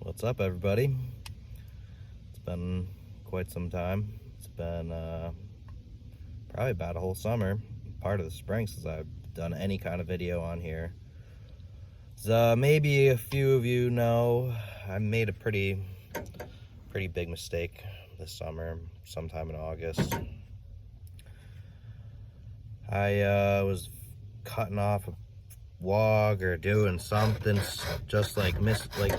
What's up, everybody? It's been quite some time. It's been probably about a whole summer, part of the spring, since I've done any kind of video on here. So maybe a few of you know I made a pretty big mistake this summer, sometime in August. I was cutting off a log or doing something, just like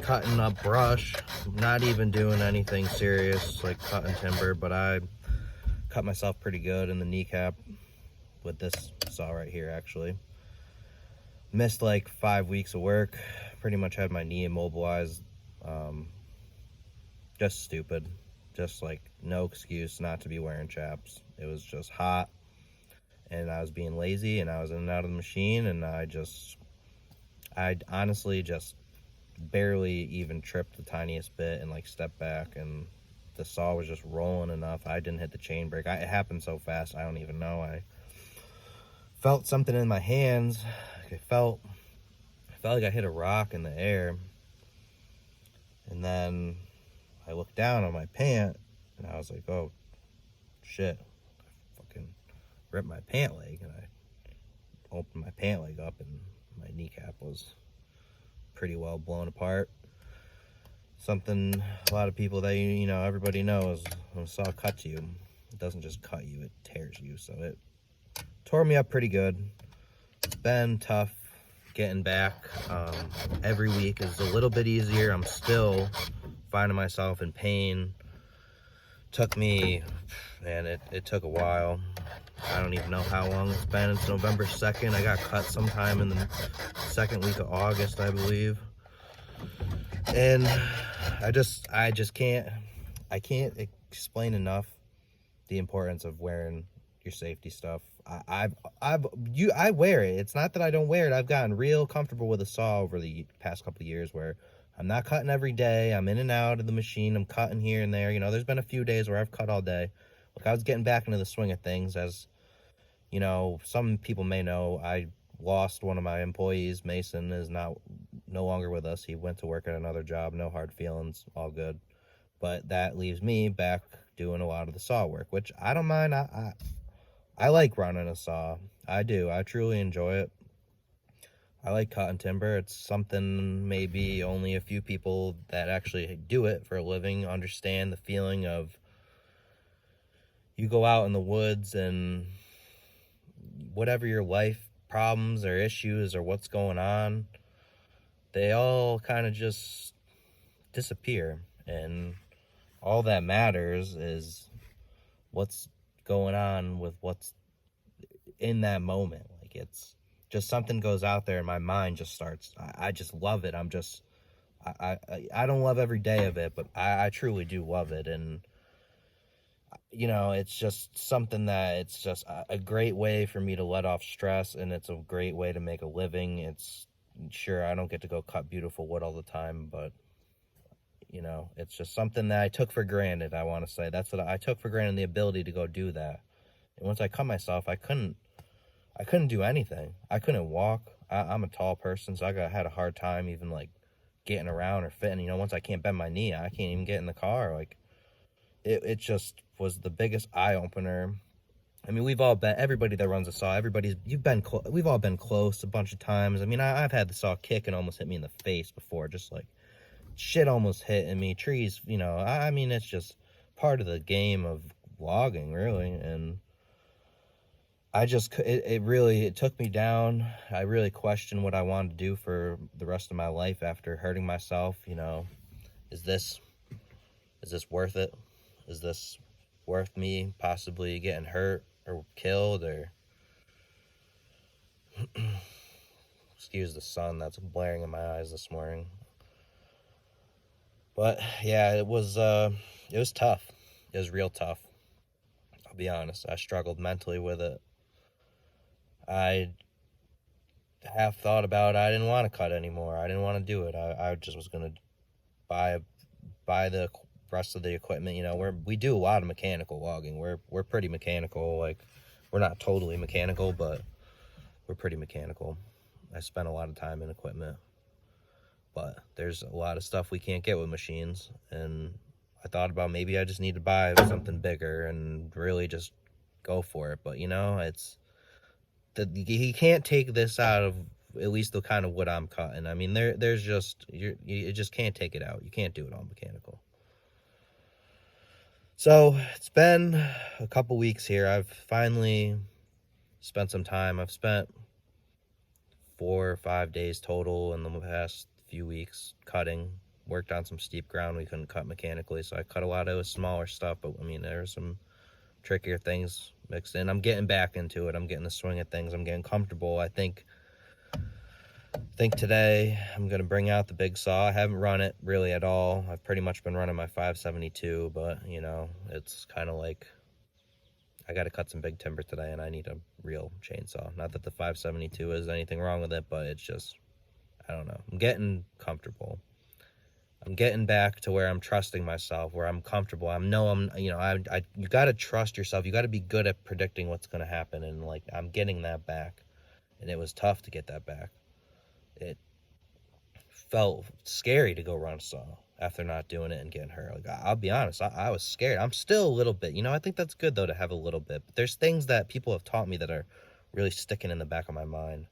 cutting up brush, not even doing anything serious like cutting timber, but I cut myself pretty good in the kneecap with this saw right here. Actually missed like 5 weeks of work, pretty much had my knee immobilized. Just stupid, just like no excuse not to be wearing chaps. It was just hot and I was being lazy and I was in and out of the machine, and I honestly just barely even tripped the tiniest bit and like stepped back, and the saw was just rolling enough. I didn't hit the chain brake. It happened so fast, I don't even know. I felt something in my hands. I felt like I hit a rock in the air, and then I looked down on my pant and I was like, oh shit, I fucking ripped my pant leg. And I opened my pant leg up and my kneecap was pretty well blown apart. Something a lot of people that you know, everybody knows, when a saw cuts you, it doesn't just cut you, it tears you. So it tore me up pretty good. It's been tough getting back. Every week is a little bit easier. I'm still finding myself in pain. Took me, man, it took a while. I don't even know how long it's been. It's November 2nd. I got cut sometime in the second week of August, I believe. And I just can't explain enough the importance of wearing your safety stuff. I wear it. It's not that I don't wear it. I've gotten real comfortable with a saw over the past couple of years, where I'm not cutting every day. I'm in and out of the machine. I'm cutting here and there. You know, there's been a few days where I've cut all day. Look, I was getting back into the swing of things. As you know, some people may know, I lost one of my employees. Mason is no longer with us. He went to work at another job. No hard feelings, all good. But that leaves me back doing a lot of the saw work, which I don't mind. I like running a saw. I do. I truly enjoy it. I like cutting timber. It's something maybe only a few people that actually do it for a living understand. The feeling of, you go out in the woods and whatever your life problems or issues or what's going on, they all kind of just disappear, and all that matters is what's going on with what's in that moment. Like, it's just something goes out there and my mind just starts, I just love it. I don't love every day of it, but I truly do love it. And you know, it's just something that it's just a great way for me to let off stress, and it's a great way to make a living. It's sure, I don't get to go cut beautiful wood all the time, but you know, it's just something that I took for granted. I want to say that's what I took for granted, the ability to go do that. And once I cut myself, I couldn't do anything. I couldn't walk. I'm a tall person, so had a hard time even like getting around or fitting. You know, once I can't bend my knee, I can't even get in the car. Like, it just was the biggest eye-opener. I mean, everybody that runs a saw, we've all been close a bunch of times. I mean, I've had the saw kick and almost hit me in the face before, just like shit almost hitting me, trees, you know. I mean, it's just part of the game of logging, really. And it took me down. I really questioned what I wanted to do for the rest of my life after hurting myself. You know, is this worth it? Is this worth me possibly getting hurt or killed? Or excuse the sun that's blaring in my eyes this morning. But yeah, it was tough. It was real tough. I'll be honest. I struggled mentally with it. I half thought about it. I didn't want to cut anymore. I didn't want to do it. I just was gonna buy the rest of the equipment. You know, we do a lot of mechanical logging. We're pretty mechanical. Like, we're not totally mechanical, but we're pretty mechanical. I spent a lot of time in equipment. but there's a lot of stuff we can't get with machines, and I thought about maybe I just need to buy something bigger and really just go for it. But you know, it's he can't take this out of at least the kind of wood I'm cutting. I mean, there's just you just can't take it out. You can't do it all mechanical. So it's been a couple weeks here. I've finally spent some time. I've spent 4 or 5 days total in the past few weeks cutting. Worked on some steep ground we couldn't cut mechanically, so I cut a lot of smaller stuff. But I mean, there's some trickier things mixed in. I'm getting back into it. I'm getting the swing of things. I'm getting comfortable. I think today I'm gonna bring out the big saw. I haven't run it really at all. I've pretty much been running my 572, but you know, it's kind of like I got to cut some big timber today, and I need a real chainsaw. Not that the 572 is anything wrong with it, but it's just, I don't know. I'm getting comfortable. I'm getting back to where I'm trusting myself, where I'm comfortable. You got to trust yourself. You got to be good at predicting what's going to happen, and like I'm getting that back, and it was tough to get that back. It felt scary to go run a saw after not doing it and getting hurt. Like, I'll be honest, I was scared. I'm still a little bit, I think that's good though to have a little bit. But there's things that people have taught me that are really sticking in the back of my mind.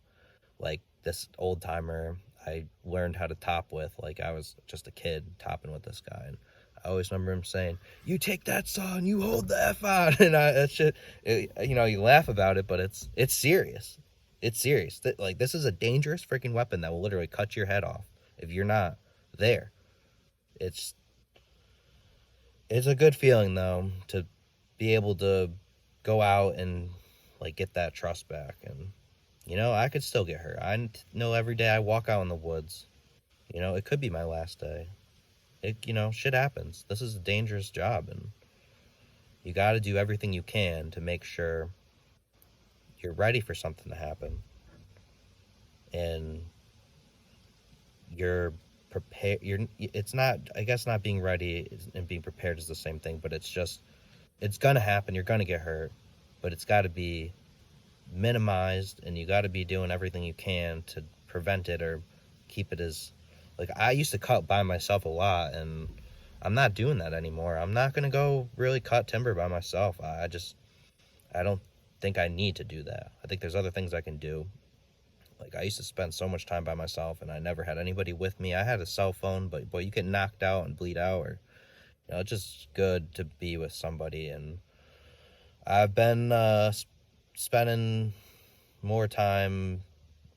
Like this old timer I learned how to top with, like I was just a kid topping with this guy, and I always remember him saying, "You take that saw and you hold the F on." And that shit, you laugh about it, but it's serious. It's serious. Like, this is a dangerous freaking weapon that will literally cut your head off if you're not there. It's a good feeling though to be able to go out and like get that trust back. And I could still get hurt. I know every day I walk out in the woods, it could be my last day. Shit happens. This is a dangerous job, and you got to do everything you can to make sure you're ready for something to happen, and you're prepared. It's not, I guess, not being ready and being prepared is the same thing, but it's gonna happen. You're gonna get hurt, but it's got to be minimized, and you got to be doing everything you can to prevent it or keep it as, like, I used to cut by myself a lot, and I'm not doing that anymore. I'm not gonna go really cut timber by myself. I don't think I need to do that. I think there's other things I can do. Like, I used to spend so much time by myself, and I never had anybody with me. I had a cell phone, but you get knocked out and bleed out, or it's just good to be with somebody. And I've been spending more time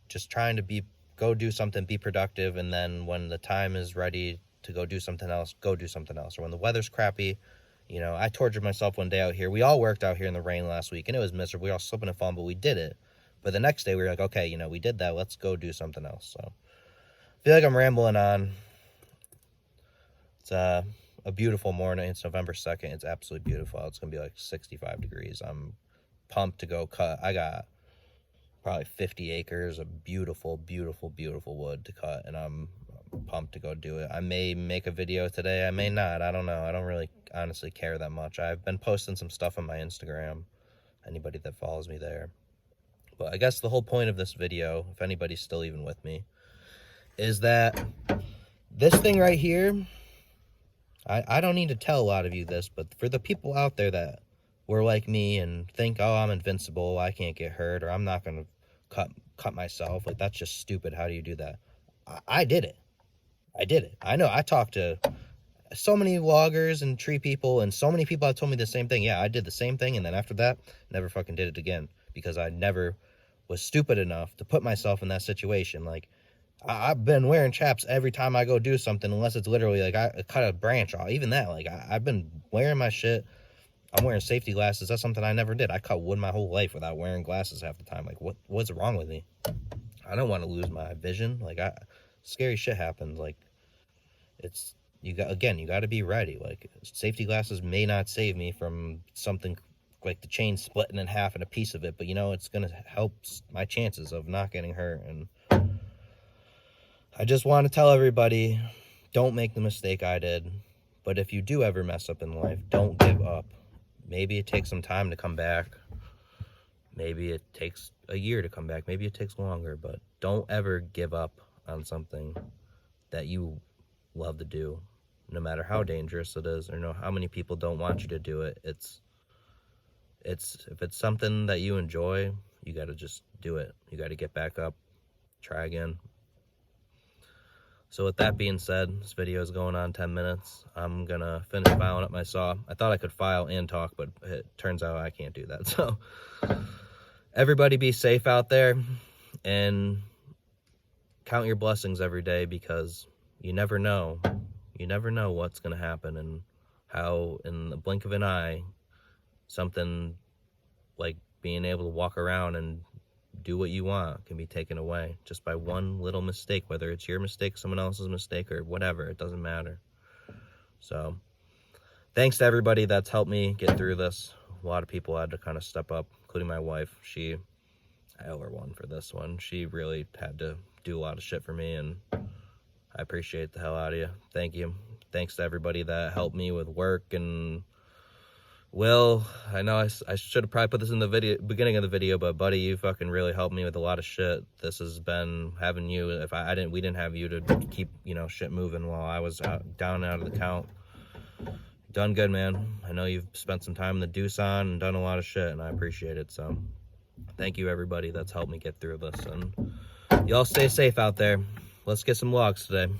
just trying to go do something, be productive, and then when the time is ready to go do something else, go do something else. Or when the weather's crappy, I tortured myself one day out here. We all worked out here in the rain last week, and it was miserable. We were all slipping and falling, but we did it. But the next day we were like, okay, we did that. Let's go do something else. So I feel like I'm rambling on. It's a beautiful morning. It's November 2nd. It's absolutely beautiful. It's going to be like 65 degrees. I'm pumped to go cut. I got probably 50 acres of beautiful, beautiful, beautiful wood to cut, and I'm pumped to go do it. I may make a video today. I may not. I don't know. I don't really honestly care that much. I've been posting some stuff on my Instagram. Anybody that follows me there. But I guess the whole point of this video, if anybody's still even with me, is that this thing right here, I don't need to tell a lot of you this, but for the people out there that were like me and think, oh, I'm invincible, I can't get hurt, or I'm not going to cut myself, like, that's just stupid. How do you do that? I did it. I know. I talked to so many loggers and tree people, and so many people have told me the same thing. Yeah, I did the same thing, and then after that, never fucking did it again, because I never was stupid enough to put myself in that situation. Like, I've been wearing chaps every time I go do something, unless it's literally like I cut a branch off. Even that, like, I've been wearing my shit. I'm wearing safety glasses. That's something I never did. I cut wood my whole life without wearing glasses half the time. Like, what's wrong with me? I don't want to lose my vision. Like, scary shit happens. Like, you got to be ready. Like, safety glasses may not save me from something like the chain splitting in half and a piece of it, but it's gonna help my chances of not getting hurt. And I just want to tell everybody, don't make the mistake I did. But if you do ever mess up in life, don't give up. Maybe it takes some time to come back. Maybe it takes a year to come back. Maybe it takes longer, but don't ever give up on something that you love to do, no matter how dangerous it is, or know how many people don't want you to do it. It's if it's something that you enjoy, you got to just do it. You got to get back up, try again. So with that being said, this video is going on 10 minutes. I'm gonna finish filing up my saw. I thought I could file and talk, but it turns out I can't do that. So everybody be safe out there, and count your blessings every day, because you never know. You never know what's gonna happen, and how in the blink of an eye, something like being able to walk around and do what you want can be taken away just by one little mistake, whether it's your mistake, someone else's mistake, or whatever. It doesn't matter. So thanks to everybody that's helped me get through this. A lot of people had to kind of step up, including my wife. I owe her one for this one. She really had to do a lot of shit for me, and I appreciate the hell out of you. Thank you. Thanks to everybody that helped me with work. And Will, I know I should have probably put this in the beginning of the video, but buddy, you fucking really helped me with a lot of shit. This has been having you. If we didn't have you to keep, shit moving while I was down and out of the count. Done good, man. I know you've spent some time in the Doosan and done a lot of shit, and I appreciate it. So thank you, everybody that's helped me get through this, and y'all stay safe out there. Let's get some logs today.